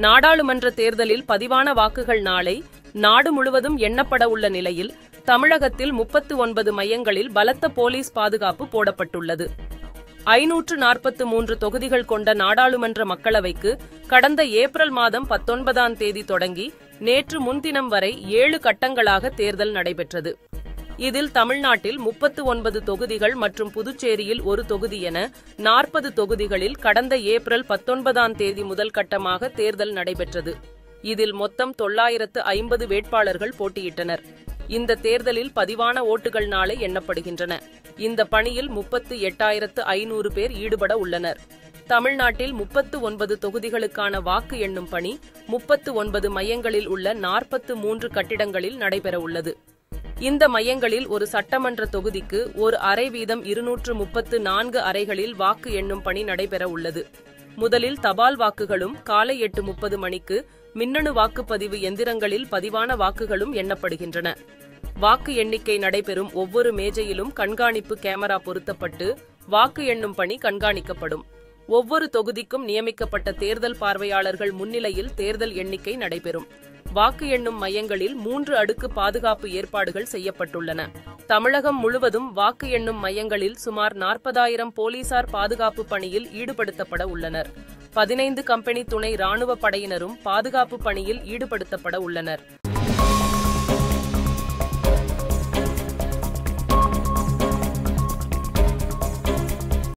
நாடாளுமன்ற தேர்தலில் பதிவான வாக்குகள் நாளை நாடு முழுவதும் எண்ணப்பட உள்ள நிலையில் தமிழகத்தில் 39 மையங்களில் பலத்த போலீஸ் பாதுகாப்பு போடப்பட்டுள்ளது. 543 தொகுதிகள் கொண்ட நாடாளுமன்ற மக்களவைக்கு கடந்த ஏப்ரல் மாதம் 19ஆம் தேதி தொடங்கி நேற்று முன்தினம் வரை 7 கட்டங்களாக தேர்தல் நடைபெற்றது. இதில் தமிழ்நாட்டில் 39 தொகுதிகள் மற்றும் புதுச்சேரியில் 1 தொகுதி என 40 தொகுதிகளில் கடந்த ஏப்ரல் 19ஆம் தேதி முதல் கட்டமாக தேர்தல் நடைபெற்றது. இதில் மொத்தம் 950 வேட்பாளர்கள் போட்டியிட்டனர். இந்த தேர்தலில் பதிவான ஓட்டுகள் நாளை எண்ணப்படுகின்றன. இந்த பணியில் 38,500 பேர் ஈடுபட உள்ளனர். தமிழ்நாட்டில் 39 தொகுதிகளுக்கான வாக்கு எண்ணும் பணி 39 மையங்களில் உள்ள 43 கட்டிடங்களில் நடைபெற உள்ளது. இந்த மையங்களில் ஒரு சட்டமன்ற தொகுதிக்கு ஒரு அறை வீதம் 234 அறைகளில் வாக்கு எண்ணும் பணி நடைபெற உள்ளது. முதலில் தபால் வாக்குகளும் காலை 8:30 மணிக்கு மின்னணு வாக்குப்பதிவு எந்திரங்களில் பதிவான வாக்குகளும் எண்ணப்படுகின்றன. வாக்கு எண்ணிக்கை நடைபெறும் ஒவ்வொரு மேஜையிலும் கண்காணிப்பு கேமரா பொருத்தப்பட்டு வாக்கு எண்ணும் பணி கண்காணிக்கப்படும். ஒவ்வொரு தொகுதிக்கும் நியமிக்கப்பட்ட தேர்தல் பார்வையாளர்கள் முன்னிலையில் தேர்தல் எண்ணிக்கை நடைபெறும். வாக்கு எண்ணும் மையங்களில் 3 அடுக்கு பாதுகாப்பு ஏற்பாடுகள் செய்யப்பட்டுள்ளன. தமிழகம் முழுவதும் வாக்கு எண்ணும் மையங்களில் சுமார் 40,000 போலீசார் பாதுகாப்பு பணியில் ஈடுபடுத்தப்பட உள்ளனர். 15 கம்பெனி துணை ராணுவ படையினரும் பாதுகாப்பு பணியில் ஈடுபடுத்தப்பட உள்ளனர்.